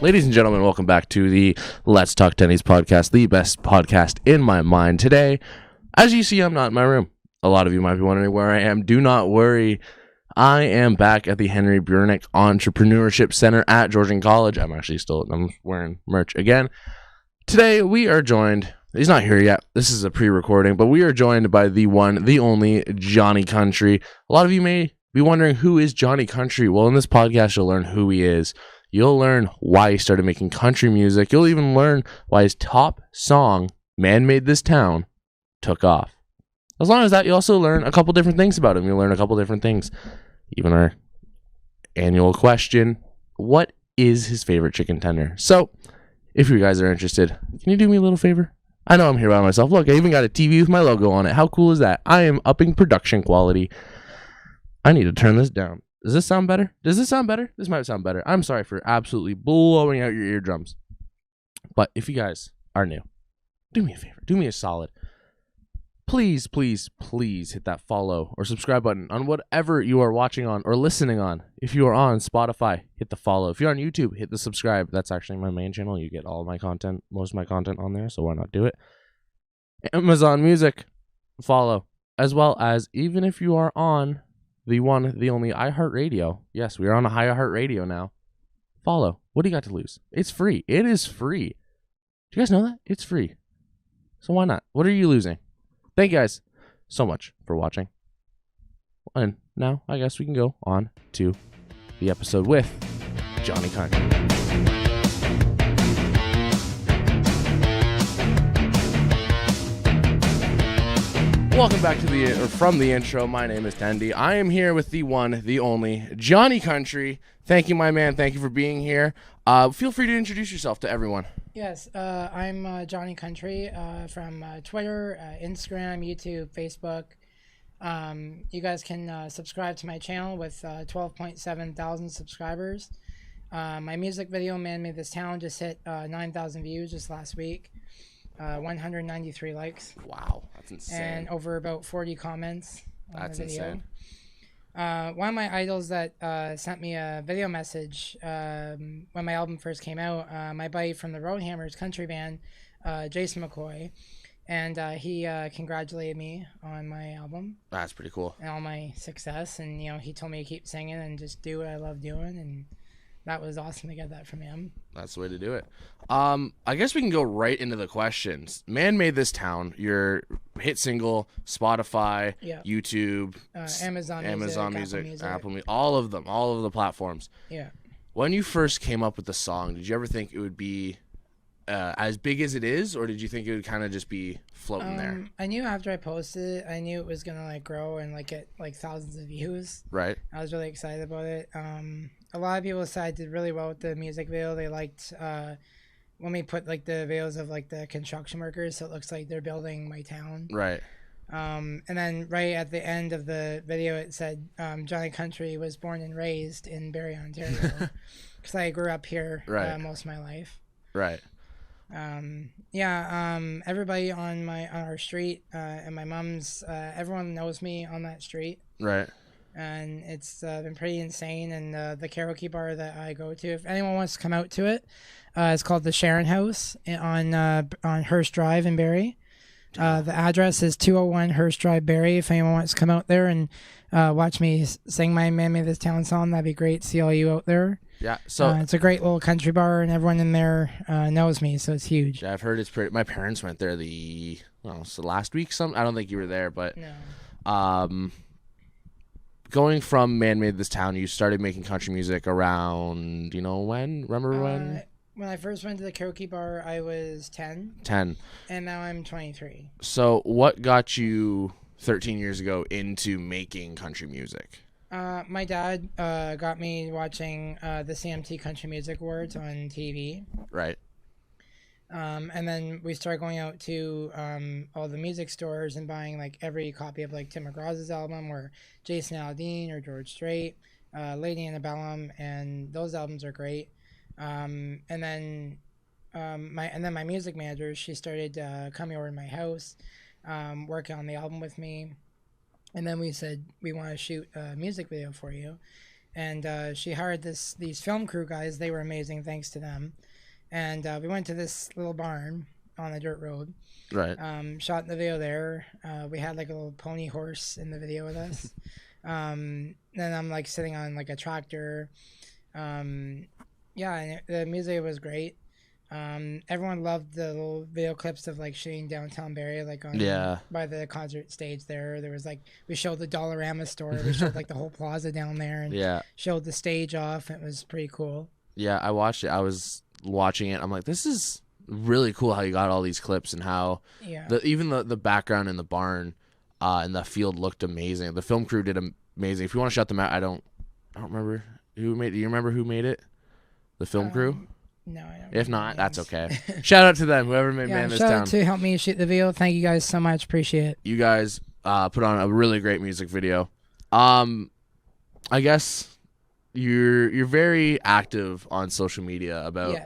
Ladies and gentlemen, welcome back to the Let's Talk Tennis podcast, the best podcast in my mind. Today, as you see, I'm not in my room. A lot of you might be wondering where I am. Do not worry. I am back at the Henry Burnick Entrepreneurship Center at Georgian College. I'm wearing merch again. Today, we are joined. He's not here yet. This is a pre-recording, but we are joined by the one, the only Jonny Country. A lot of you may be wondering, who is Jonny Country? Well, in this podcast, you'll learn who he is. You'll learn why he started making country music. You'll even learn why his top song, Man Made This Town, took off. As long as that, you also learn a couple different things about him. You'll learn a couple different things. Even our annual question, what is his favorite chicken tender? So, if you guys are interested, can you do me a little favor? I know I'm here by myself. Look, I even got a TV with my logo on it. How cool is that? I am upping production quality. I need to turn this down. Does this sound better? Does this sound better? This might sound better. I'm sorry for absolutely blowing out your eardrums. But if you guys are new, do me a favor. Do me a solid. Please, please, please hit that follow or subscribe button on whatever you are watching on or listening on. If you are on Spotify, hit the follow. If you're on YouTube, hit the subscribe. That's actually my main channel. You get all of my content, most of my content on there, so why not do it? Amazon Music, follow. As well as, even if you are on the one, the only iHeartRadio. Yes, we are on a iHeartRadio now. Follow. What do you got to lose? It's free. It is free. Do you guys know that? It's free. So why not? What are you losing? Thank you guys so much for watching. And now I guess we can go on to the episode with Jonny Country. Welcome back to from the intro. My name is Tendy. I am here with the one, the only Jonny Country. Thank you, my man. Thank you for being here. Feel free to introduce yourself to everyone. Yes, I'm Jonny Country from Twitter, Instagram, YouTube, Facebook. You guys can subscribe to my channel with 12.7 thousand subscribers. My music video, Man Made This Town, just hit 9,000 views just last week. 193 likes. Wow, that's insane. And over about 40 comments on that's the video. Insane. One of my idols that sent me a video message when my album first came out, my buddy from the Roadhammers country band, Jason McCoy, and he congratulated me on my album. That's pretty cool. And all my success, and he told me to keep singing and just do what I love doing, and that was awesome to get that from him. That's the way to do it. I guess we can go right into the questions. Man Made This Town, your hit single, Spotify, YouTube, Amazon Music, Apple Music, all of them, all of the platforms. Yeah. When you first came up with the song, did you ever think it would be as big as it is, or did you think it would kind of just be floating there? I knew after I posted it, I knew it was gonna grow and get thousands of views. Right. I was really excited about it. A lot of people said I did really well with the music video. They liked when we put the videos of the construction workers, so it looks like they're building my town. Right. And then right at the end of the video, it said Jonny Country was born and raised in Barrie, Ontario, because I grew up here most of my life. Right. Everybody on our street and my mom's, everyone knows me on that street. Right. And it's been pretty insane. And the karaoke bar that I go to, if anyone wants to come out to it, it's called the Sharon House on Hearst Drive in Barrie. The address is 201 Hearst Drive, Barrie. If anyone wants to come out there and watch me sing my Man Made This Town song, that'd be great. See all you out there. Yeah, so it's a great little country bar, and everyone in there knows me, so it's huge. Yeah, I've heard it's pretty. My parents went there last week. I don't think you were there, but no. Going from Man Made This Town, you started making country music around, when? Remember when? When I first went to the karaoke bar, I was 10. 10. And now I'm 23. So what got you 13 years ago into making country music? My dad got me watching the CMT Country Music Awards on TV. Right. And then we started going out to all the music stores and buying every copy of Tim McGraw's album, or Jason Aldean or George Strait, Lady Antebellum, and those albums are great. And then my music manager, she started coming over to my house, working on the album with me. And then we said, we want to shoot a music video for you. and she hired these film crew guys. They were amazing, thanks to them. And we went to this little barn on a dirt road. Right. Shot the video there. We had like a little pony horse in the video with us. Then I'm like sitting on like a tractor. Yeah, and the music was great. Everyone loved the little video clips of like shooting downtown Barrie, like on by the concert stage there. There was like, we showed the Dollarama store, we showed like the whole plaza down there, and showed the stage off. It was pretty cool. Yeah, I watched it. I was watching it. I'm like, this is really cool how you got all these clips and how even the background in the barn and the field looked amazing. The film crew did amazing. If you want to shout them out, I don't remember who made. Do you remember who made it? The film crew. No, I don't. If not, that's okay. Shout out to them, whoever made Man This Town. Shout out to help me shoot the video. Thank you guys so much. Appreciate it. You guys put on a really great music video. I guess you're very active on social media about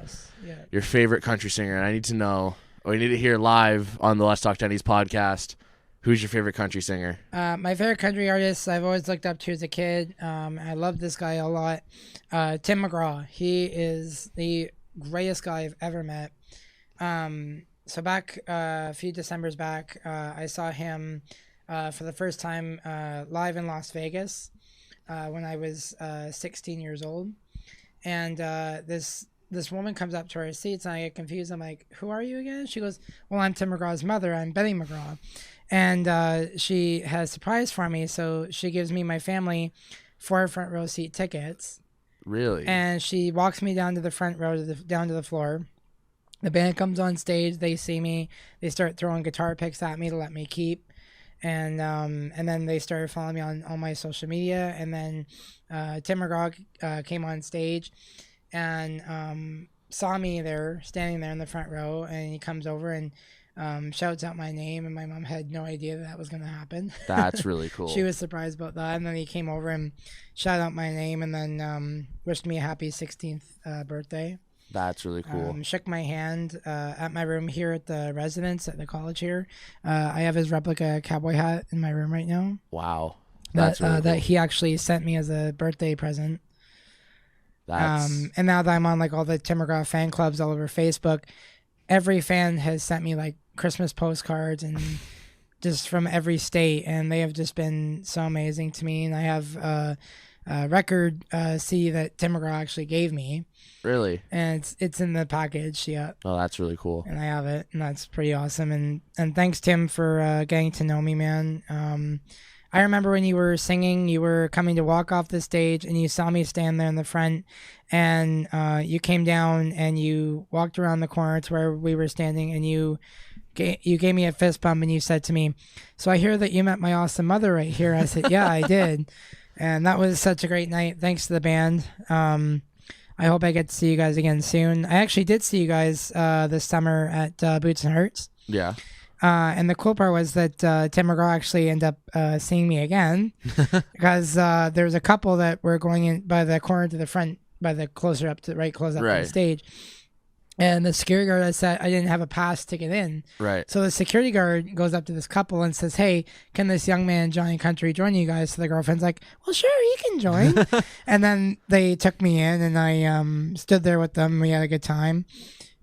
your favorite country singer, and I need to know, or we need to hear live on the Let's Talk Tennies podcast. Who's your favorite country singer? My favorite country artist I've always looked up to as a kid. I love this guy a lot. Tim McGraw. He is the greatest guy I've ever met. So back a few Decembers back, I saw him for the first time live in Las Vegas when I was 16 years old. And this woman comes up to our seats, and I get confused. I'm like, who are you again? She goes, well, I'm Tim McGraw's mother. I'm Betty McGraw. And she has a surprise for me. So she gives me my family 4 front row seat tickets. Really? And she walks me down to the front row, down to the floor. The band comes on stage. They see me. They start throwing guitar picks at me to let me keep. And then they started following me on all my social media. And then Tim McGraw came on stage and saw me there, standing there in the front row. And he comes over and shouts out my name, and my mom had no idea that was going to happen. That's really cool. She was surprised about that, and then he came over and shouted out my name, and then wished me a happy 16th birthday. That's really cool. Shook my hand at my room here at the residence at the college here. I have his replica cowboy hat in my room right now. Wow. That's really cool. That he actually sent me as a birthday present. That's... and now that I'm on like all the Tim McGraw fan clubs all over Facebook, every fan has sent me like Christmas postcards and just from every state, and they have just been so amazing to me. And I have a record CD that Tim McGraw actually gave me. Really? And it's in the package. Yeah. Oh, that's really cool. And I have it, and that's pretty awesome. And thanks, Tim, for getting to know me, man. I remember when you were singing, you were coming to walk off the stage, and you saw me stand there in the front, and you came down and you walked around the corner to where we were standing, and you gave me a fist bump, and you said to me, so I hear that you met my awesome mother right here. I said, yeah, I did. And that was such a great night. Thanks to the band. I hope I get to see you guys again soon. I actually did see you guys this summer at Boots and Hearts. Yeah. And the cool part was that Tim McGraw actually ended up seeing me again because there was a couple that were going in by the corner to the front, by the closer up to close up to the stage. And the security guard said I didn't have a pass to get in. Right. So the security guard goes up to this couple and says, hey, can this young man, Johnny Country, join you guys? So the girlfriend's like, well, sure, he can join. And then they took me in, and I stood there with them. We had a good time.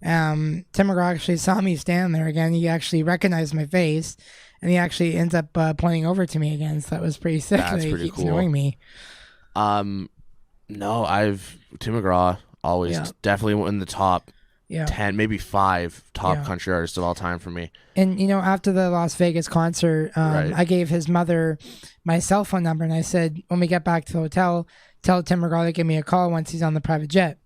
Tim McGraw actually saw me stand there again. He actually recognized my face, and he actually ends up pointing over to me again. So that was pretty sick. That's pretty cool. Knowing me. No, Tim McGraw always definitely in the top 10, maybe 5 top country artists of all time for me. And after the Las Vegas concert, I gave his mother my cell phone number, and I said, when we get back to the hotel, tell Tim McGraw to give me a call once he's on the private jet.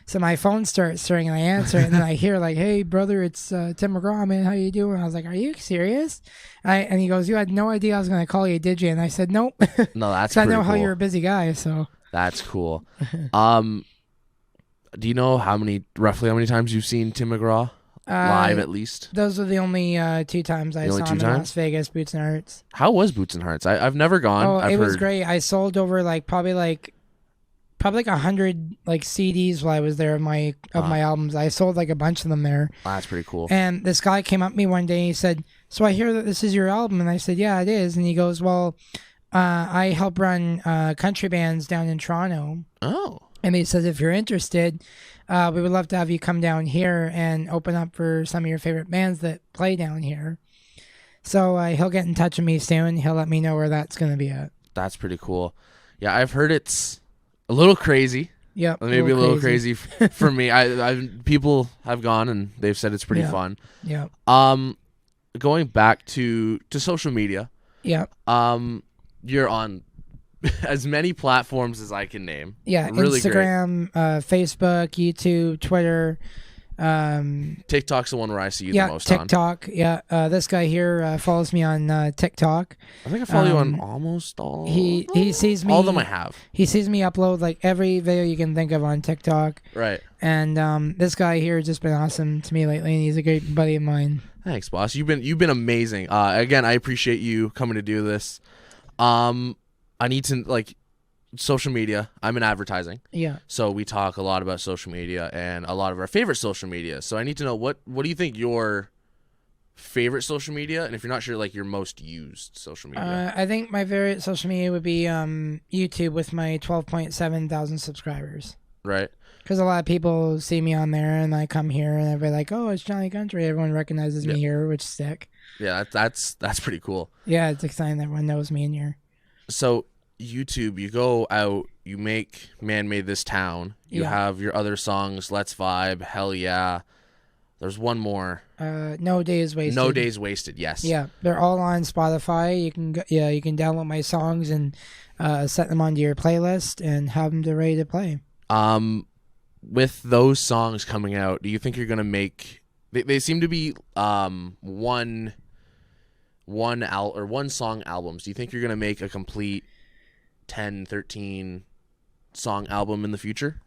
So my phone starts ringing, and I answer it, and then I hear like, hey brother, it's Tim McGraw, man, how you doing? I was like, are you serious? And he goes, you had no idea I was going to call you, did you? And I said, nope. No, that's pretty I know cool. How you're a busy guy, so. That's cool. Do you know roughly how many times you've seen Tim McGraw live at least? Those are the only 2 times I saw him in Las Vegas, Boots and Hearts. How was Boots and Hearts? I've never gone. Oh, it was great. I sold over probably 100 CDs while I was there of my albums. I sold a bunch of them there. Wow, that's pretty cool. And this guy came up to me one day and he said, so I hear that this is your album. And I said, yeah, it is. And he goes, well, I help run country bands down in Toronto. Oh. And he says, if you're interested, we would love to have you come down here and open up for some of your favorite bands that play down here. So he'll get in touch with me soon. He'll let me know where that's going to be at. That's pretty cool. Yeah, I've heard it's a little crazy. Yep. Maybe a little crazy for me. People have gone and they've said it's pretty fun. Yeah. Going back to social media. Yeah. You're on as many platforms as I can name. Yeah, really Instagram, Facebook, YouTube, Twitter. TikTok's the one where I see you the most TikTok. Yeah, this guy here follows me on TikTok. I think I follow you on almost all. He sees me. All of them I have. He sees me upload like every video you can think of on TikTok. Right. And this guy here has just been awesome to me lately, and he's a great buddy of mine. Thanks, boss. You've been amazing. Again, I appreciate you coming to do this. I need to social media. I'm in advertising. Yeah. So we talk a lot about social media and a lot of our favorite social media. So I need to know what do you think your favorite social media, and if you're not sure, your most used social media? I think my favorite social media would be YouTube with my 12.7 thousand subscribers. Right. Because a lot of people see me on there, and I come here, and everybody like, oh, it's Johnny Country. Everyone recognizes me here, which is sick. Yeah, that's pretty cool. Yeah, it's exciting that everyone knows me in here. So YouTube, you go out, you make Man Made This Town. You have your other songs, Let's Vibe, Hell Yeah. There's one more. No Days Wasted. No Days Wasted, yes. Yeah, they're all on Spotify. You can you can download my songs and set them onto your playlist and have them ready to play. With those songs coming out, do you think you're gonna make? They seem to be one song albums. Do you think you're gonna make a complete 10, 13 song album in the future?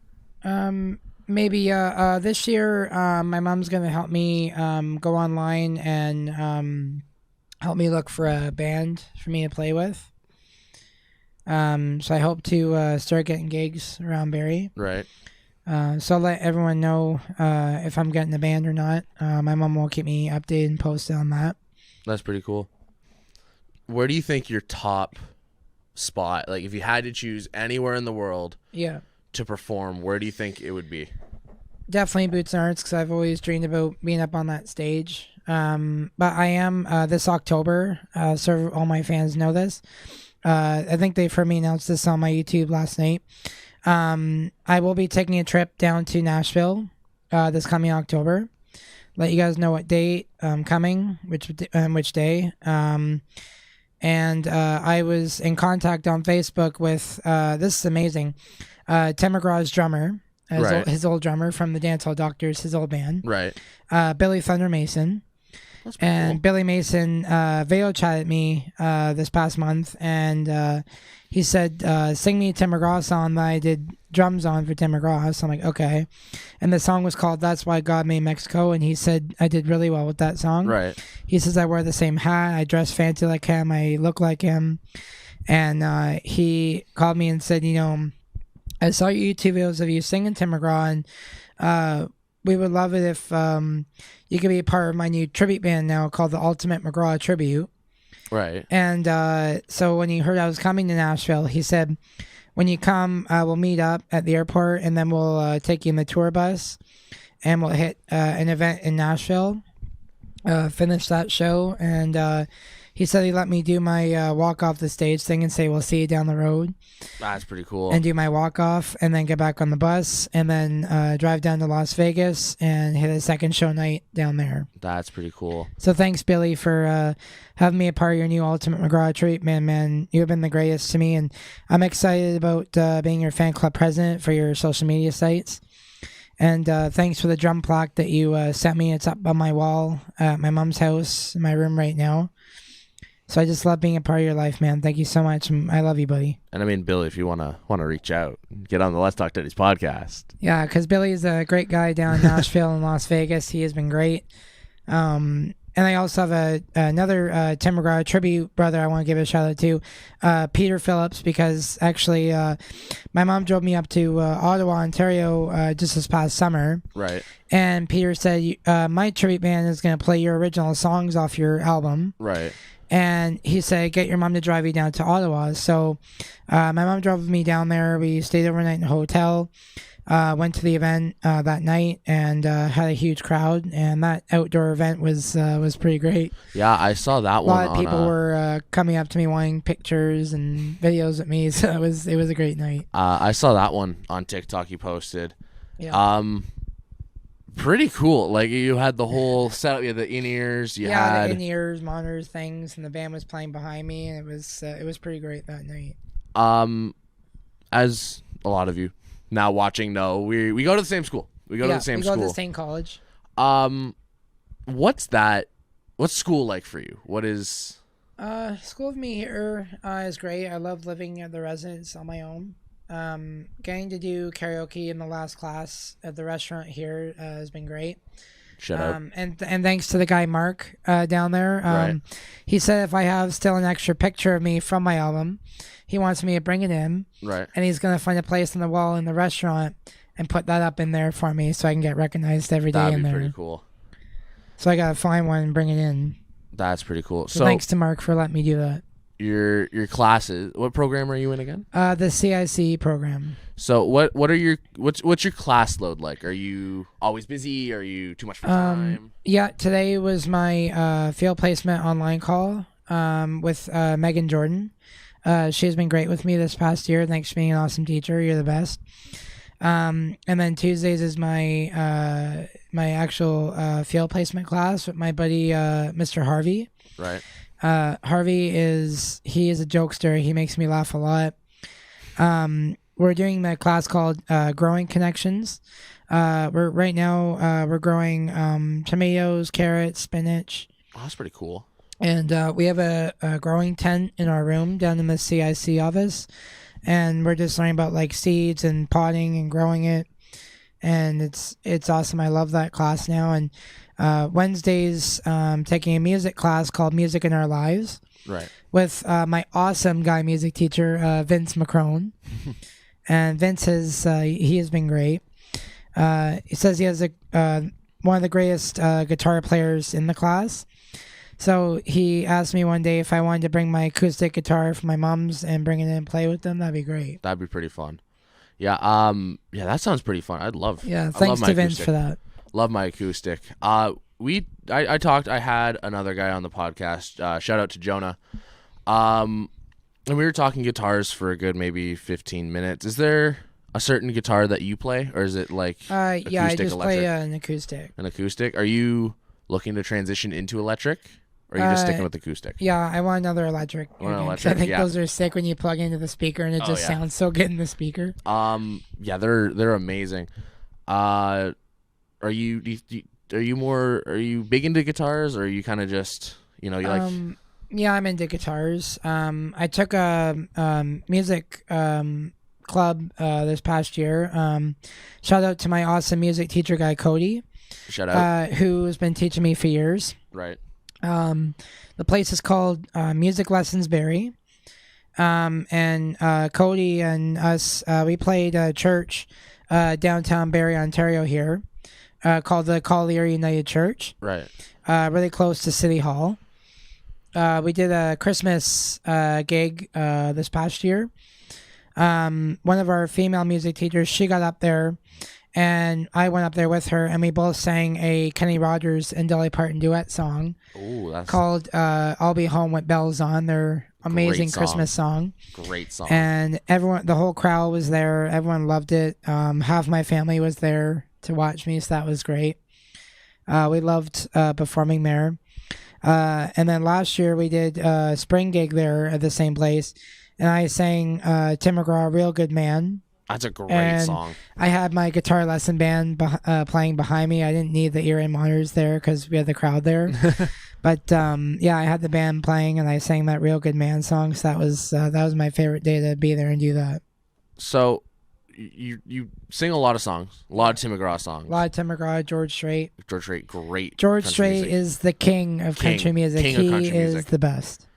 Maybe this year my mom's gonna help me go online and help me look for a band for me to play with. So I hope to start getting gigs around Barrie. Right. So I'll let everyone know if I'm getting a band or not. My mom will keep me updated and posted on that. That's pretty cool. Where do you think your top spot, if you had to choose anywhere in the world to perform, where do you think it would be? Definitely Boots and Arts, because I've always dreamed about being up on that stage. But I am this October, so all my fans know this. I think they've heard me announce this on my YouTube last night. I will be taking a trip down to Nashville this coming October. Let you guys know what date I'm coming, which day. And I was in contact on Facebook with, this is amazing, Tim McGraw's drummer, his old drummer from the Dancehall Doctors, his old band. Right. Billy Thunder Mason. And cool. Billy Mason video chatted me this past month, and he said, sing me a Tim McGraw song that I did drums on for Tim McGraw. So I'm like, okay. And the song was called That's Why God Made Mexico, and he said I did really well with that song. Right. He says I wear the same hat, I dress fancy like him, I look like him. And he called me and said, I saw your YouTube videos of you singing Tim McGraw, and we would love it if you could be a part of my new tribute band now called the Ultimate McGraw Tribute. Right. And so when he heard I was coming to Nashville, he said, when you come, we'll meet up at the airport, and then we'll take you in the tour bus, and we'll hit an event in Nashville, finish that show. And he said he let me do my walk off the stage thing and say, we'll see you down the road. That's pretty cool. And do my walk off, and then get back on the bus, and then drive down to Las Vegas and hit a second show night down there. That's pretty cool. So thanks, Billy, for having me a part of your new Ultimate McGraw treatment, man. You've been the greatest to me, and I'm excited about being your fan club president for your social media sites. And thanks for the drum plaque that you sent me. It's up on my wall at my mom's house in my room right now. So I just love being a part of your life, man. Thank you so much. I love you, buddy. And I mean, Billy, if you want to reach out, get on the Let's Talk Teddy's podcast. Yeah, because Billy is a great guy down in Nashville and Las Vegas. He has been great. And I also have another Tim McGraw tribute brother I want to give a shout out to, Peter Phillips, because actually my mom drove me up to Ottawa, Ontario just this past summer. Right. And Peter said, my tribute band is going to play your original songs off your album. Right. And he said, get your mom to drive you down to Ottawa. So my mom drove me down there. We stayed overnight in a hotel, went to the event that night, and had a huge crowd. And that outdoor event was pretty great. Yeah, I saw that A one. lot of people were coming up to me wanting pictures and videos with me. So it was a great night. I saw that one on TikTok you posted. Yeah. Pretty cool. Like, you had the whole setup. You had the in-ears. You had the in-ears, monitors, things, and the band was playing behind me, and it was pretty great that night. As a lot of you now watching know, we go to the same school. We go to the same school. We go to the same college. What's school like for you? What is school of me here is great. I love living at the residence on my own. Getting to do karaoke in the last class at the restaurant here has been great. Shut up. And thanks to the guy Mark down there. Right. He said if I have still an extra picture of me from my album, he wants me to bring it in. Right. And he's gonna find a place on the wall in the restaurant and put that up in there for me so I can get recognized every day in there. That'd be pretty cool. So I gotta find one and bring it in. That's pretty cool. So thanks to Mark for letting me do that. Your classes. What program are you in again? The CIC program. So what's your class load like? Are you always busy? Are you too much for time? Yeah, today was my field placement online call with Megan Jordan. She has been great with me this past year. Thanks for being an awesome teacher. You're the best. And then Tuesdays is my my actual field placement class with my buddy Mr. Harvey. Right. Harvey is a jokester. He makes me laugh a lot. We're doing a class called Growing Connections. We're growing tomatoes, carrots, spinach. Oh, that's pretty cool. And we have a growing tent in our room down in the CIC office. And we're just learning about like seeds and potting and growing it. And it's awesome. I love that class now. And Wednesdays, taking a music class called Music in Our Lives. Right. With my awesome guy music teacher, Vince McCrone. And Vince he has been great. He says he has one of the greatest guitar players in the class. So he asked me one day if I wanted to bring my acoustic guitar from my mom's and bring it in and play with them. That'd be great. That'd be pretty fun. Yeah. Yeah, that sounds pretty fun. I'd love. Yeah. Thanks to Vince for that. Love my acoustic. I had another guy on the podcast. Shout out to Jonah. And we were talking guitars for a good maybe 15 minutes. Is there a certain guitar that you play, or is it like acoustic, yeah, I just electric? play an acoustic. An acoustic? Are you looking to transition into electric, or are you just sticking with acoustic? Yeah, I want another electric. I think those are sick when you plug into the speaker and it just sounds so good in the speaker. Yeah, they're amazing. Are you big into guitars, or are you kind of just you like? Yeah, I'm into guitars. I took a music club this past year. Shout out to my awesome music teacher guy Cody. Shout out. Who has been teaching me for years. Right. The place is called Music Lessons Barrie. And Cody and us, we played a church downtown Barrie, Ontario here, called the Collier United Church. Right. Really close to City Hall. We did a Christmas gig this past year. One of our female music teachers, she got up there, and I went up there with her, and we both sang a Kenny Rogers and Dolly Parton duet song. Ooh, that's called I'll Be Home with Bells On. Their amazing Christmas song. Great song. And the whole crowd was there. Everyone loved it. Half my family was there to watch me, so that was great. We loved performing there. And then last year we did a spring gig there at the same place, and I sang Tim McGraw, Real Good Man. That's a great song. I had my guitar lesson band playing behind me. I didn't need the ear and monitors there because we had the crowd there. But yeah, I had the band playing, and I sang that Real Good Man song. So that was my favorite day to be there and do that. So you sing a lot of songs, a lot of Tim McGraw songs. A lot of Tim McGraw, George Strait. George Strait, great. George Strait is the king of country music. He is the best.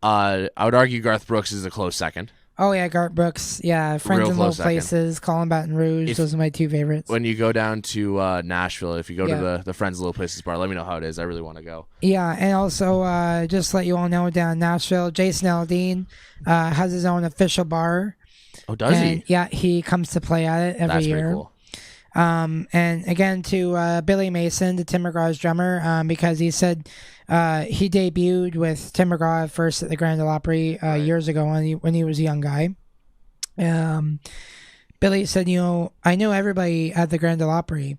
I would argue Garth Brooks is a close second. Oh yeah, Garth Brooks. Yeah, Friends Real in Low close second. Places, Calling Baton Rouge. Those are my two favorites. When you go down to Nashville, if you go Yeah. to the Friends Little Places bar, let me know how it is. I really want to go. Yeah, and also just to let you all know, down in Nashville, Jason Aldean has his own official bar. Oh, does he? Yeah, he comes to play at it every That's year. pretty cool. And again to Billy Mason, the Tim McGraw's drummer, because he said he debuted with Tim McGraw first at the Grand Ole Opry years ago when he was a young guy. Billy said, I know everybody at the Grand Ole Opry.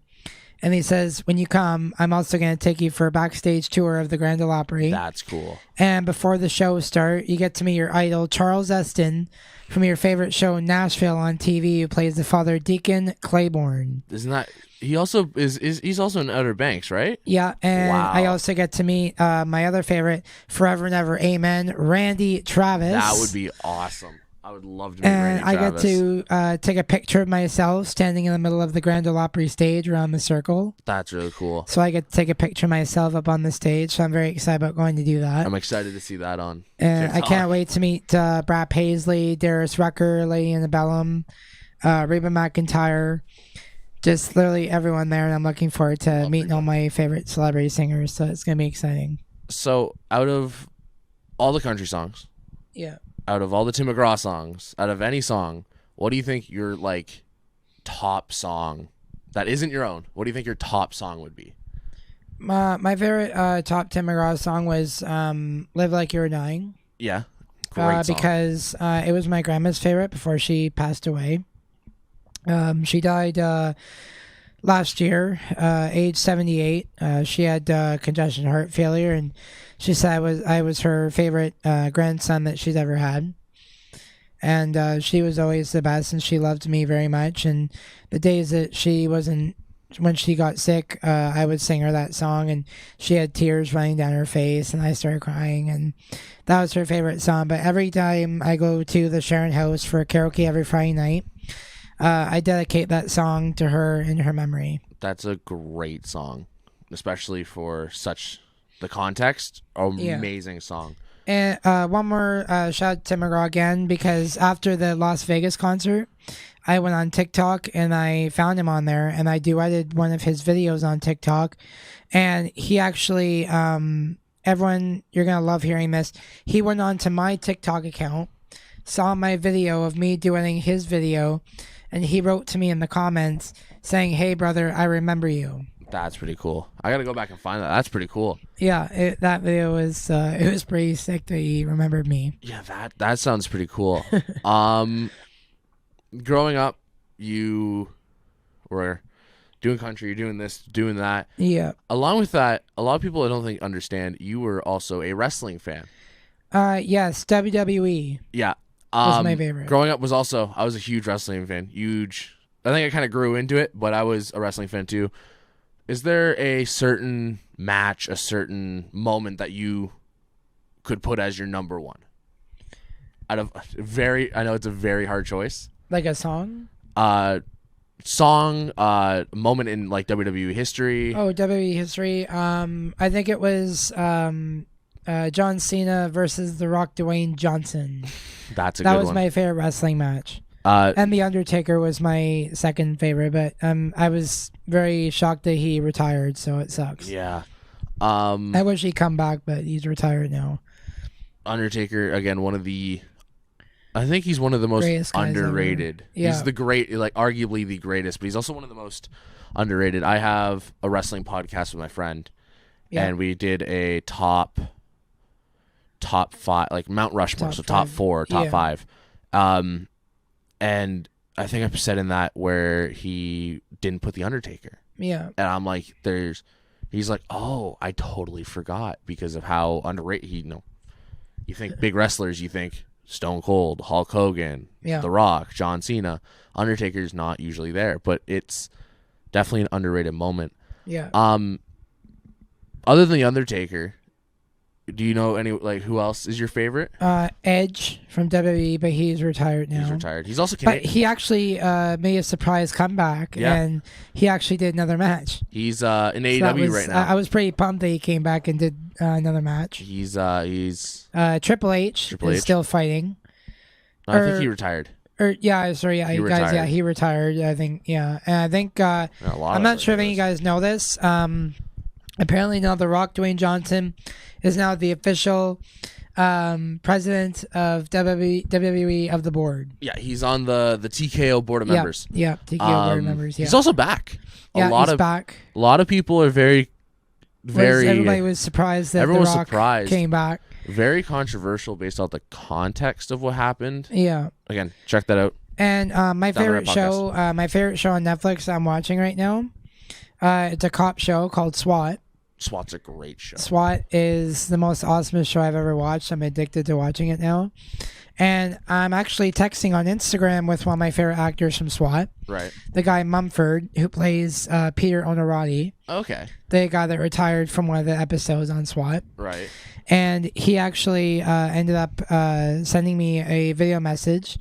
And he says, when you come, I'm also going to take you for a backstage tour of the Grand Ole Opry. That's cool. And before the show starts, you get to meet your idol, Charles Eston, from your favorite show in Nashville on TV, who plays the father, Deacon Claiborne. Isn't that... He also he's also in Outer Banks, right? Yeah, and Wow. I also get to meet my other favorite, Forever and Ever Amen, Randy Travis. That would be awesome. I would love to meet And Randy I Travis. get to take a picture of myself standing in the middle of the Grand Ole Opry stage around the circle. That's really cool. So I get to take a picture of myself up on the stage. So I'm very excited about going to do that. I'm excited to see that on And TikTok. I can't wait to meet Brad Paisley, Darius Rucker, Lady Antebellum, Reba McEntire. Just literally everyone there. And I'm looking forward to meeting all my favorite celebrity singers. So it's going to be exciting. So out of all the country songs, Yeah. out of all the Tim McGraw songs, out of any song, what do you think your like top song that isn't your own? What do you think your top song would be? My favorite top Tim McGraw song was Live Like You Were Dying. Yeah, great song. Because it was my grandma's favorite before she passed away. She died last year, age 78. She had congestion heart failure, and she said I was her favorite grandson that she's ever had. And she was always the best, and she loved me very much. And the days that when she got sick, I would sing her that song, and she had tears running down her face, and I started crying, and that was her favorite song. But every time I go to the Sharon House for karaoke every Friday night, I dedicate that song to her in her memory. That's a great song, especially for such the context. Amazing song. And one more shout out to Tim McGraw again, because after the Las Vegas concert, I went on TikTok and I found him on there, and I duetted one of his videos on TikTok. And he actually, everyone, you're going to love hearing this. He went on to my TikTok account, saw my video of me duetting his video, and he wrote to me in the comments saying, "Hey brother, I remember you." That's pretty cool. I gotta go back and find that. That's pretty cool. Yeah, that video was it was pretty sick that he remembered me. Yeah, that sounds pretty cool. Growing up, you were doing country, you're doing this, doing that. Yeah. Along with that, a lot of people I don't think understand you were also a wrestling fan. Yes, WWE. Yeah. Was my favorite. Growing up I was a huge wrestling fan. Huge. I think I kind of grew into it, but I was a wrestling fan too. Is there a certain match, a certain moment that you could put as your number one? Out of I know it's a very hard choice. Like a song? Song, moment in like WWE history. Oh, WWE history. I think it was John Cena versus The Rock Dwayne Johnson. That's a good one. That was my favorite wrestling match. Uh, And The Undertaker was my second favorite, but I was very shocked that he retired, so it sucks. yeah. I wish he'd come back, but he's retired now. Undertaker, again, I think he's one of the most Greatest guys underrated. ever. Yeah. He's arguably the greatest, but he's also one of the most underrated. I have a wrestling podcast with my friend, and we did a top 5, like Mount Rushmore, so top 4, top 5. And I think I said in that where he didn't put the Undertaker. Yeah. And I'm like, he's like, oh, I totally forgot because of how underrated you think big wrestlers, you think Stone Cold, Hulk Hogan, The Rock, John Cena. Undertaker's not usually there, but it's definitely an underrated moment. Yeah. Other than the Undertaker, do you know who else is your favorite? Edge from WWE, but he's retired now. He's retired. He's also Canadian. But he actually made a surprise comeback, and he actually did another match. He's in AEW right now. I was pretty pumped that he came back and did another match. He's Triple H is still fighting. I think he retired. Sorry, He you guys, retired. he retired. I think, and I think A lot I'm of not sure if it any of you is. guys know this. Apparently now The Rock, Dwayne Johnson, is now the official president of WWE of the board. Yeah, he's on the TKO board of members. Yeah, TKO board of members. Yeah, He's also back. he's back. A lot of people are very Everybody was surprised that everyone The was Rock surprised. came back. Very controversial based on the context of what happened. Yeah. Again, check that out. And my Down the favorite Red show, on Netflix I'm watching right now, it's a cop show called SWAT. SWAT's a great show. SWAT is the most awesomest show I've ever watched. I'm addicted to watching it now. And I'm actually texting on Instagram with one of my favorite actors from SWAT. Right. The guy Mumford, who plays Peter Onorati. Okay. The guy that retired from one of the episodes on SWAT. Right. And he actually ended up sending me a video message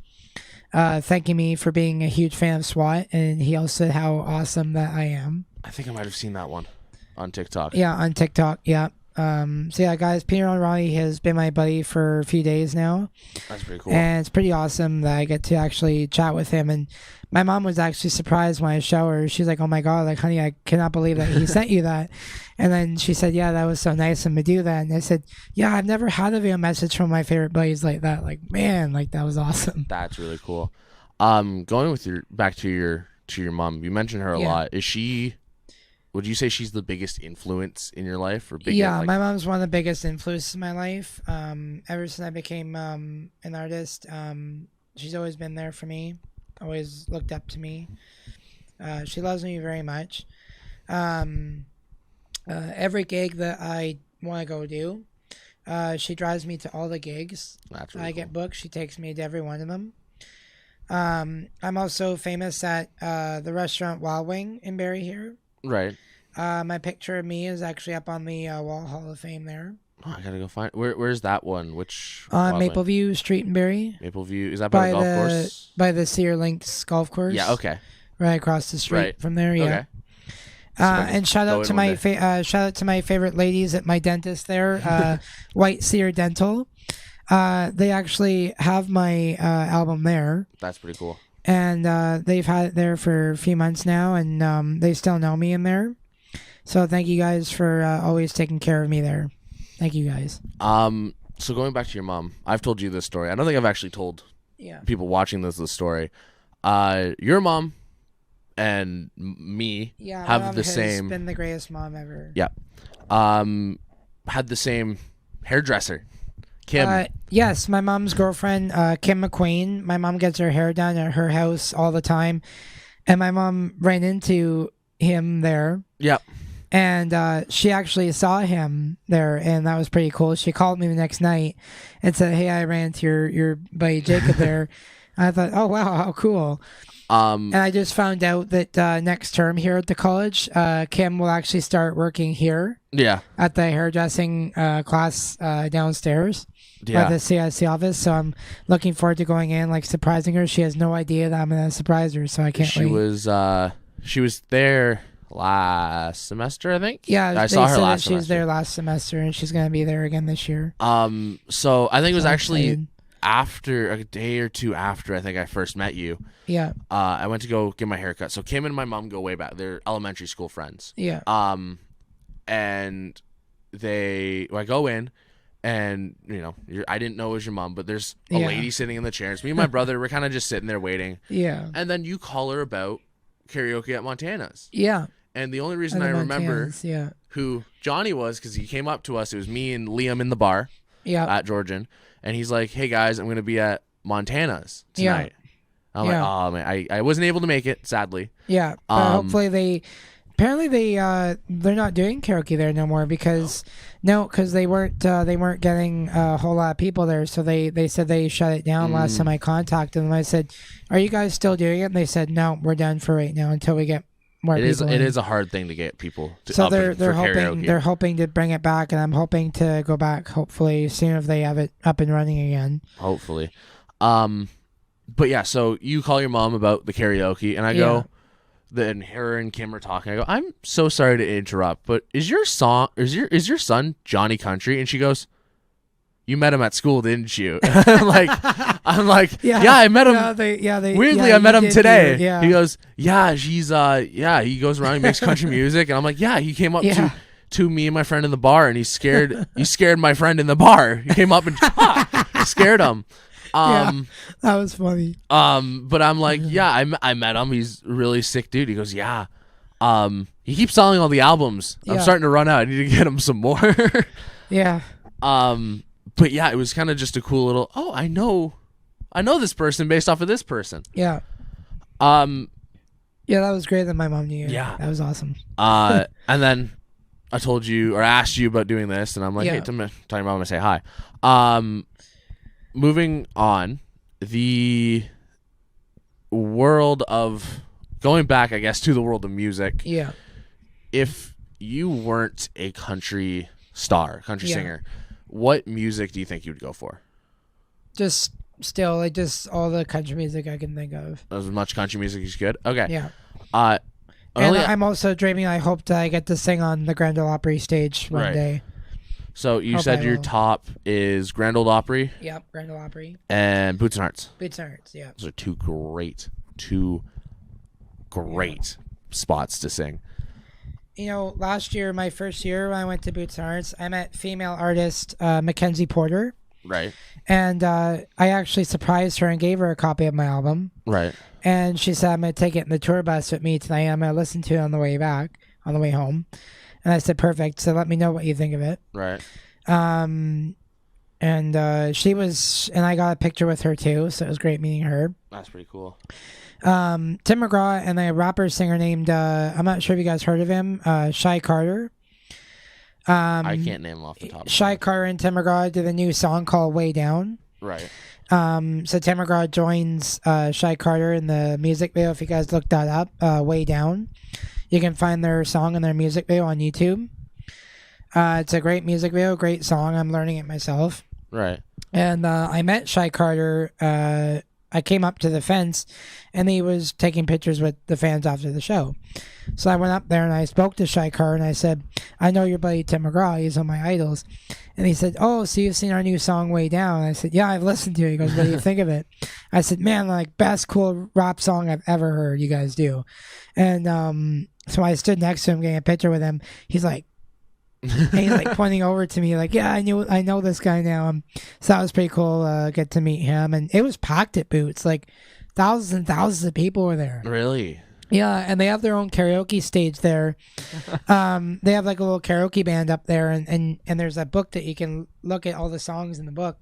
thanking me for being a huge fan of SWAT. And he also said how awesome that I am. I think I might have seen that one on TikTok. Yeah, on TikTok. Yeah. So yeah, guys, Peter O'Reilly has been my buddy for a few days now. That's pretty cool. And it's pretty awesome that I get to actually chat with him. And my mom was actually surprised when I showed her. She's like, "Oh my God, like, honey, I cannot believe that he sent you that." And then she said, "Yeah, that was so nice of him to do that." And I said, "Yeah, I've never had a video message from my favorite buddies like that. Like, man, like that was awesome." That's really cool. Going with back to your mom. You mentioned her a lot. Is she? Would you say she's the biggest influence in your life, or Yeah, my mom's one of the biggest influences in my life. Ever since I became an artist, she's always been there for me. Always looked up to me. She loves me very much. Every gig that I want to go do, she drives me to all the gigs. That's really I get booked. She takes me to every one of them. I'm also famous at the restaurant Wild Wing in Barrie here. Right. My picture of me is actually up on the Wall Hall of Fame there. Oh, I gotta go find. Where's that one? Which? On Mapleview Street in Barrie. Mapleview, is that by the golf course? By the Sear Links golf course. Yeah. Okay. Right across the street from there. Yeah. Okay. And shout out to my favorite ladies at my dentist there, White Sear Dental. They actually have my album there. That's pretty cool. And they've had it there for a few months now, and they still know me in there. So thank you guys for always taking care of me there. Thank you guys. So going back to your mom, I've told you this story. I don't think I've actually told people watching this story. Your mom and me have the same. Has been the greatest mom ever. Yeah. Had the same hairdresser, Kim. Yes, my mom's girlfriend, Kim McQueen. My mom gets her hair done at her house all the time, and my mom ran into him there. Yep. And she actually saw him there, and that was pretty cool. She called me the next night and said, "Hey, I ran into your buddy Jacob there." I thought, "Oh wow, how cool!" And I just found out that next term here at the college, Kim will actually start working here. Yeah. At the hairdressing class downstairs. Yeah. By the CIC office. So I'm looking forward to going in, like surprising her. She has no idea that I'm gonna surprise her, so I can't wait. She was there last semester, I think. Yeah, I saw her last semester. She was there semester. last semester, and she's gonna be there again this year. So I think it was So actually excited. after a day or two after I think I first met you. Yeah. I went to go get my haircut. So Kim and my mom go way back. They're elementary school friends. Yeah. And I go in, and I didn't know it was your mom, but there's a lady sitting in the chairs. Me and my brother were kind of just sitting there waiting. Yeah. And then you call her about karaoke at Montana's. Yeah. And the only reason And I the remember Montanas, who Johnny was, because he came up to us. It was me and Liam in the bar at Georgian. And he's like, "Hey, guys, I'm going to be at Montana's tonight." I'm like, "Oh, man, I wasn't able to make it, sadly." Yeah. Hopefully apparently they're not doing karaoke there no more because they weren't getting a whole lot of people there. So they said they shut it down last time I contacted them. I said, "Are you guys still doing it?" And they said, "No, we're done for right now until we get more people." It is a hard thing to get people to So up they're for hoping karaoke. hoping to bring it back, and I'm hoping to go back hopefully soon if they have it up and running again. Hopefully. But yeah, so you call your mom about the karaoke, and I go, then her and Kim are talking. I go, "I'm so sorry to interrupt, but is your son Johnny Country?" And she goes, you met him at school, didn't you? I'm like, yeah, I met him. Weirdly, I met him today. Yeah. He goes, yeah, he goes around, he makes country music. And I'm like, yeah, he came up to me and my friend in the bar, and he scared my friend in the bar. He came up and scared him. That was funny. But I'm like, yeah, I met him. He's a really sick dude. He goes, yeah. He keeps selling all the albums. I'm starting to run out. I need to get him some more. Yeah. But yeah, it was kind of just a cool little, I know this person based off of this person. Yeah. Yeah, that was great that my mom knew. Yeah. That was awesome. And then I told you or asked you about doing this, and I'm like, hey, talking about I'm going to say hi. Moving on, the world of going back, I guess, to the world of music. Yeah. If you weren't a country singer, what music do you think you would go for? Just all the country music I can think of. As much country music as you could? Okay. Yeah. And I'm also dreaming, I hope that I get to sing on the Grand Ole Opry stage one day. So you said your top is Grand Ole Opry? Yep, Grand Ole Opry. And Boots and Hearts? Boots and Hearts, yeah. Those are two great spots to sing. You know, last year, my first year when I went to Boots and Hearts, I met female artist Mackenzie Porter. Right. And I actually surprised her and gave her a copy of my album. Right. And she said, I'm going to take it in the tour bus with me tonight. I'm going to listen to it on the way home. And I said, perfect. So let me know what you think of it. Right. And she was, and I got a picture with her too. So it was great meeting her. That's pretty cool. Tim McGraw and a rapper singer named, I'm not sure if you guys heard of him, Shy Carter. I can't name him off the top of my Shy head. Carter and Tim McGraw did a new song called Way Down. Right. So Tim McGraw joins Shy Carter in the music video. If you guys look that up, Way Down. You can find their song and their music video on YouTube. It's a great music video, great song. I'm learning it myself. Right. And I met Shy Carter. I came up to the fence, and he was taking pictures with the fans after the show. So I went up there, and I spoke to Shy Carter, and I said, I know your buddy Tim McGraw. He's one of my idols. And he said, oh, so you've seen our new song, Way Down? And I said, yeah, I've listened to it. He goes, what do you think of it? I said, man, like, best cool rap song I've ever heard. You guys do. And so I stood next to him getting a picture with him. He's like, and he's like pointing over to me like, yeah, I know this guy now. So that was pretty cool, get to meet him. And it was packed at Boots. Like thousands and thousands of people were there. Really? Yeah, and they have their own karaoke stage there. They have like a little karaoke band up there, and there's a book that you can look at all the songs in the book.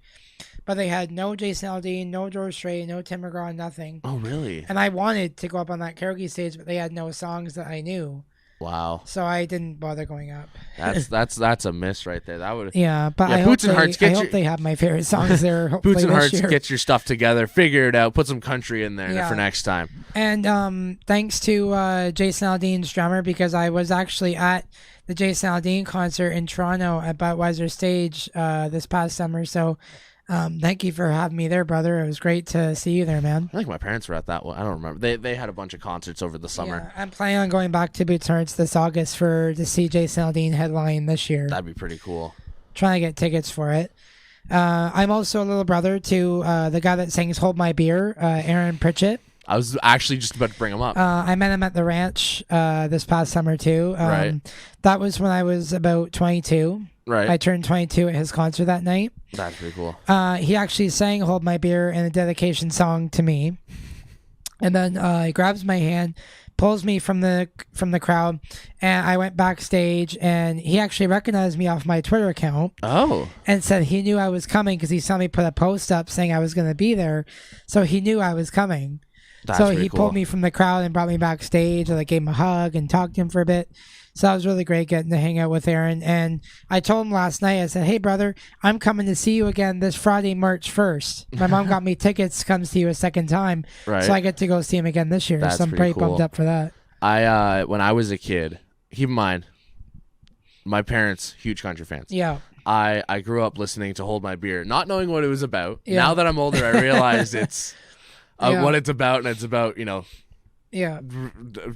But they had no Jason Aldean, no George Strait, no Tim McGraw, nothing. Oh, really? And I wanted to go up on that karaoke stage, but they had no songs that I knew. Wow. So I didn't bother going up. That's a miss right there. That would. Yeah, but I hope they have my favorite songs there. Boots and Hearts, get your stuff together, figure it out, put some country in there for next time. And thanks to Jason Aldean's drummer, because I was actually at the Jason Aldean concert in Toronto at Budweiser Stage this past summer. So thank you for having me there, brother. It was great to see you there, man. I think my parents were at that one. I don't remember. They had a bunch of concerts over the summer. Yeah, I'm planning on going back to Boots and Hearts this August to see Jason Aldean headline this year. That'd be pretty cool. Trying to get tickets for it. I'm also a little brother to the guy that sings Hold My Beer, Aaron Pritchett. I was actually just about to bring him up. I met him at the ranch this past summer too. Right. That was when I was about 22. Right. I turned 22 at his concert that night. That's pretty cool. He actually sang Hold My Beer in a dedication song to me. And then he grabs my hand, pulls me from the crowd, and I went backstage, and he actually recognized me off my Twitter account. Oh. And said he knew I was coming because he saw me put a post up saying I was going to be there. So he knew I was coming. That's so he cool. pulled me from the crowd and brought me backstage, and I gave him a hug and talked to him for a bit. So that was really great getting to hang out with Aaron. And I told him last night, I said, hey, brother, I'm coming to see you again this Friday, March 1st. My mom got me tickets to come see you a second time. Right. So I get to go see him again this year. That's so I'm pretty cool. pumped up for that. When I was a kid, keep in mind, my parents, huge country fans. Yeah. I grew up listening to Hold My Beer, not knowing what it was about. Yeah. Now that I'm older, I realize it's what it's about, and it's about, Yeah.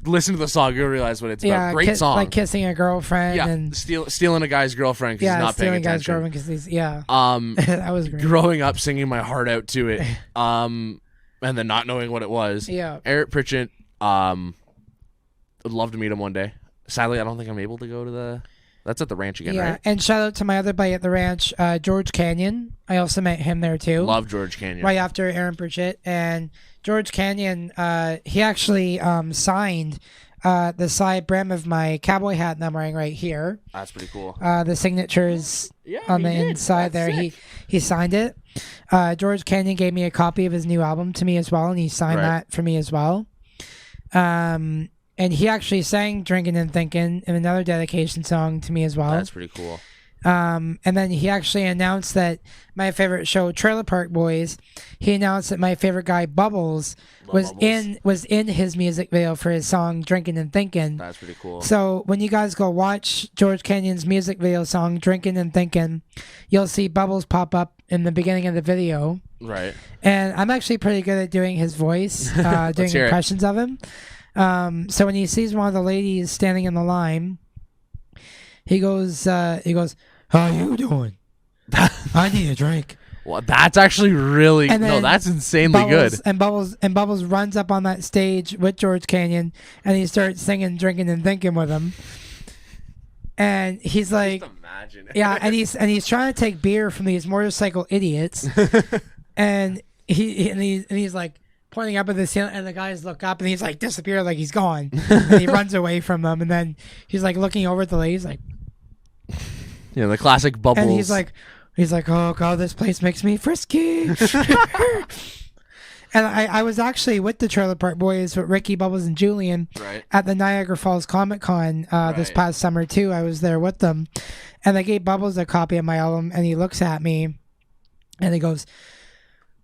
Listen to the song, you'll realize what it's about. Great song. Like kissing a girlfriend. Yeah, and stealing a guy's girlfriend because he's not paying attention. Stealing a guy's girlfriend because he's, that was great. Growing up singing my heart out to it, and then not knowing what it was. Yeah. Eric Pritchett, would love to meet him one day. Sadly, I don't think I'm able to go to that's at the ranch again, right? And shout out to my other buddy at the ranch, George Canyon. I also met him there too. Love George Canyon. Right after Aaron Pritchett. And George Canyon, he actually signed the side brim of my cowboy hat that I'm wearing right here. That's pretty cool. The signatures on the inside there. Sick. He signed it. George Canyon gave me a copy of his new album to me as well, and he signed that for me as well. And he actually sang Drinking and Thinking in another dedication song to me as well. That's pretty cool. And then he actually announced that my favorite show, Trailer Park Boys, he announced that my favorite guy, Bubbles, was in his music video for his song Drinking and Thinking. That's pretty cool. So when you guys go watch George Canyon's music video song Drinking and Thinking, you'll see Bubbles pop up in the beginning of the video. Right. And I'm actually pretty good at doing his voice, doing impressions of him. So when he sees one of the ladies standing in the line, he goes, how you doing? I need a drink. Well, that's actually really that's insanely good. And Bubbles runs up on that stage with George Canyon, and he starts singing, Drinking and Thinking with him. And he's like, just imagine it. Yeah, and he's trying to take beer from these motorcycle idiots, and he's like pointing up at the ceiling, and the guys look up, and he's like disappear, like he's gone, and he runs away from them, and then he's like looking over at the ladies, like, yeah, the classic Bubbles. and he's like, oh god, this place makes me frisky. And I was actually with the Trailer Park Boys with Ricky, Bubbles, and Julian at the Niagara Falls Comic Con this past summer too. I was there with them, and I gave Bubbles a copy of my album, and he looks at me, and he goes,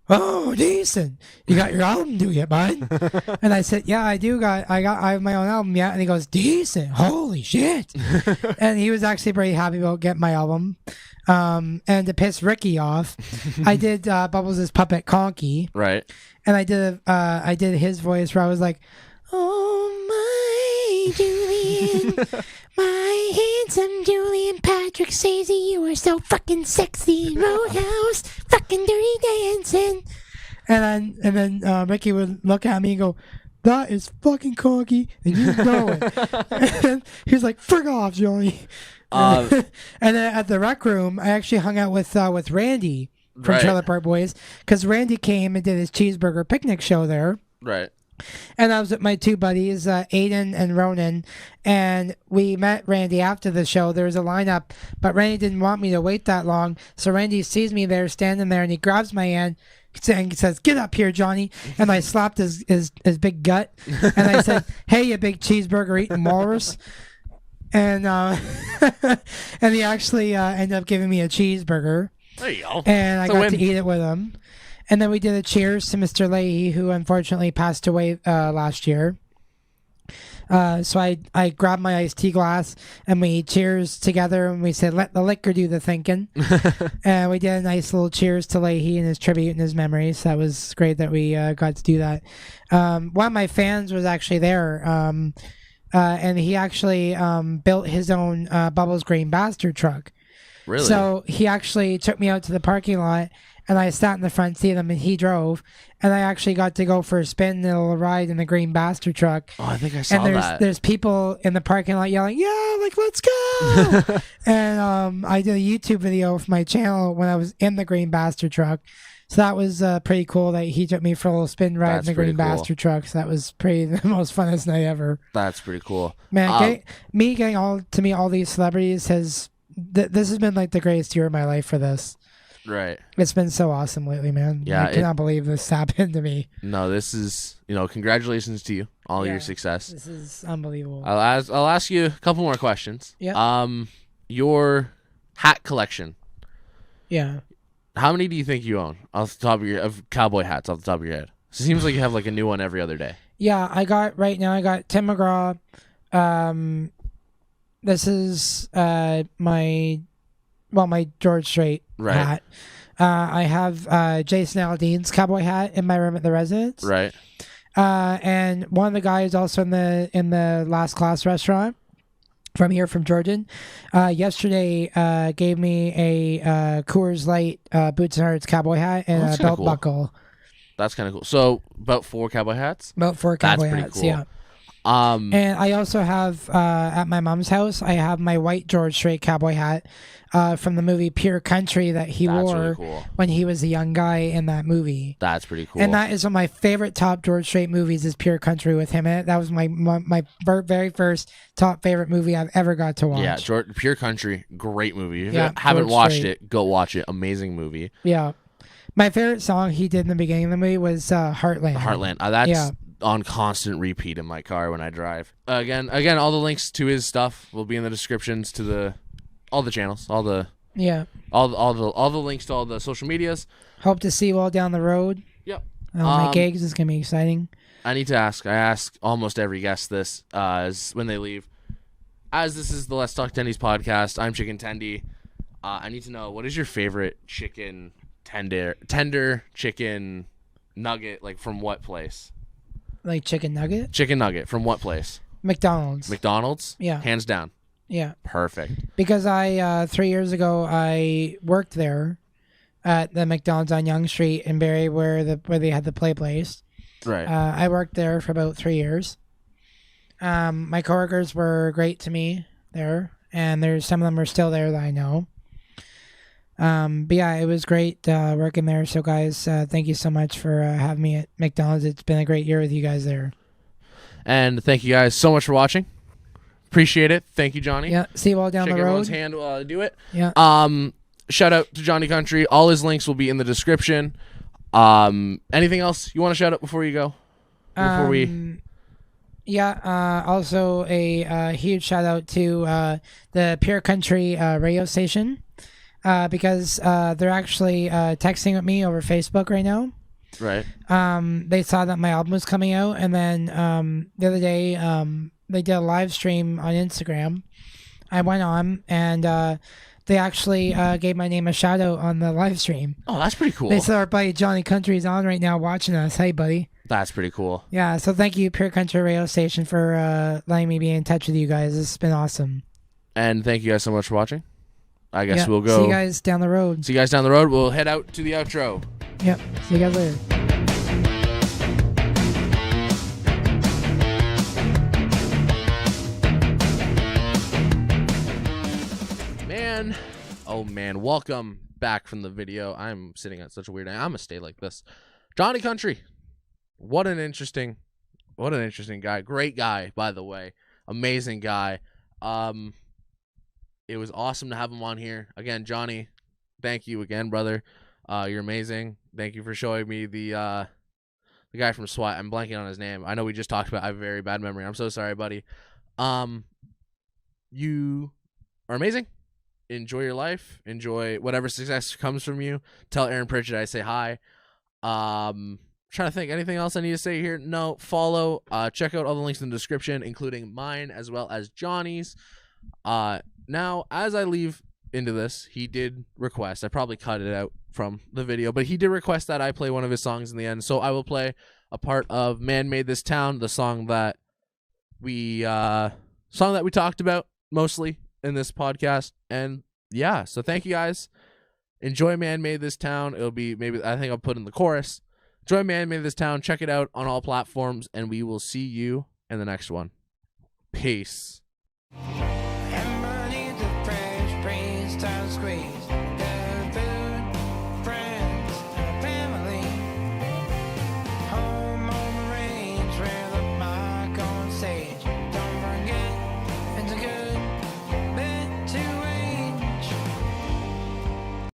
"Oh, decent. You got your album due yet, bud?" And I said, "Yeah, I do. I have my own album, yeah." And he goes, "Decent. Holy shit!" And he was actually pretty happy about getting my album. And to piss Ricky off, I did Bubbles' puppet Conky. Right. And I did his voice where I was like, "Oh my Julian, my handsome Julian Patrick Swayze, you are so fucking sexy, Roadhouse, fucking dirty dancing." And then Ricky would look at me and go, "That is fucking Conky, and you know it." And he was like, "Frick off, Johnny." And then at the rec room, I actually hung out with Randy from Trailer Park Boys, because Randy came and did his cheeseburger picnic show there. Right. And I was with my two buddies, Aiden and Ronan, and we met Randy after the show. There was a lineup, but Randy didn't want me to wait that long, so Randy sees me there, standing there, and he grabs my hand and says, "Get up here, Johnny." And I slapped his big gut, and I said, "Hey, you big cheeseburger eating walrus." And and he actually ended up giving me a cheeseburger. There you go. And I got to eat it with him. And then we did a cheers to Mr. Leahy, who unfortunately passed away last year. So I grabbed my iced tea glass, and we cheers together, and we said, "Let the liquor do the thinking." And we did a nice little cheers to Leahy and his tribute and his memories. So that was great that we got to do that. One of my fans was actually there. And he actually built his own Bubbles Green Bastard truck. Really? So he actually took me out to the parking lot, and I sat in the front seat of him, and he drove, and I actually got to go for a spin and a little ride in the Green Bastard truck. Oh, I think I saw that. There's people in the parking lot yelling, "Yeah, like, let's go!" And I did a YouTube video for my channel when I was in the Green Bastard truck. So that was pretty cool that he took me for a little spin ride in the Green Bastard truck. So that was pretty the most funnest night ever. That's pretty cool. Man, getting all these celebrities this has been like the greatest year of my life for this. Right. It's been so awesome lately, man. Yeah, I cannot believe this happened to me. No, this is, congratulations to you, all your success. This is unbelievable. I'll ask you a couple more questions. Yeah. Your hat collection. Yeah. How many do you think you own off the top of cowboy hats off the top of your head? It seems like you have like a new one every other day. Yeah, I got Tim McGraw. This is my George Strait hat. I have Jason Aldean's cowboy hat in my room at the residence. Right. And one of the guys also in the Last Class restaurant from Georgian, yesterday gave me a Coors Light Boots and Hearts cowboy hat and that's a kinda belt cool. buckle. That's kind of cool. So about 4 cowboy hats. About 4 That's cowboy pretty hats, cool. yeah. And I also have at my mom's house, I have my white George Strait cowboy hat from the movie Pure Country that he That's wore really cool. when he was a young guy in that movie. That's pretty cool. And that is one of my favorite top George Strait movies is Pure Country with him in it. That was my very first top favorite movie I've ever got to watch. Yeah, Pure Country, great movie. If Yeah, you haven't George watched Strait. it, go watch it. Amazing movie. Yeah. My favorite song he did in the beginning of the movie was Heartland. Heartland. That's on constant repeat in my car when I drive. Again, all the links to his stuff will be in the descriptions to all the channels, all the links to all the social medias. Hope to see you all down the road. Yep. My gigs is gonna be exciting. I need to ask. I ask almost every guest this when they leave. As this is the Let's Talk Tendies podcast, I'm Chicken Tendy. I need to know, what is your favorite chicken tender chicken nugget, like from what place? Like chicken nugget? Chicken nugget from what place? McDonald's. McDonald's? Yeah. Hands down. Yeah. Perfect. Because I 3 years ago I worked there at the McDonald's on Yonge Street in Barrie where they had the play place. Right. I worked there for about 3 years. My coworkers were great to me there, and there's some of them are still there that I know. But yeah, it was great working there. So guys, thank you so much for having me at McDonald's. It's been a great year with you guys there. And thank you guys so much for watching. Appreciate it. Thank you, Johnny. Yeah, see you all down Shake the road. everyone's hand while I do it. Yeah. Shout out to Johnny Country. All his links will be in the description. Anything else you want to shout out before you go? Yeah, also a huge shout out to the Pure Country radio station because they're actually texting with me over Facebook right now. Right. They saw that my album was coming out, and then the other day they did a live stream on Instagram. I went on, and they actually gave my name a shout out on the live stream. Oh, that's pretty cool. They said our buddy Johnny Country is on right now watching us. Hey, buddy. That's pretty cool. Yeah, so thank you, Pure Country Radio Station, for letting me be in touch with you guys. This has been awesome. And thank you guys so much for watching. I guess we'll go. See you guys down the road. See you guys down the road. We'll head out to the outro. Yep. See you guys later. Oh man, welcome back from the video. I'm sitting at such a weird angle. I'm gonna stay like this. Johnny Country. What an interesting guy. Great guy, by the way. Amazing guy. It was awesome to have him on here. Again, Johnny, thank you again, brother. You're amazing. Thank you for showing me the guy from SWAT. I'm blanking on his name. I know we just talked about I have a very bad memory. I'm so sorry, buddy. You are amazing. Enjoy your life. Enjoy whatever success comes from you. Tell Aaron Pritchett I say hi. Trying to think anything else I need to say here. No. Follow. Check out all the links in the description, including mine as well as Johnny's. Now, as I leave into this, he did request. I probably cut it out from the video, but he did request that I play one of his songs in the end. So I will play a part of "Man Made This Town," the song that we talked about mostly in this podcast. And yeah, so thank you guys. Enjoy "Man Made This Town." It'll be I think I'll put in the chorus. Enjoy "Man Made This Town." Check it out on all platforms, and we will see you in the next one. Peace.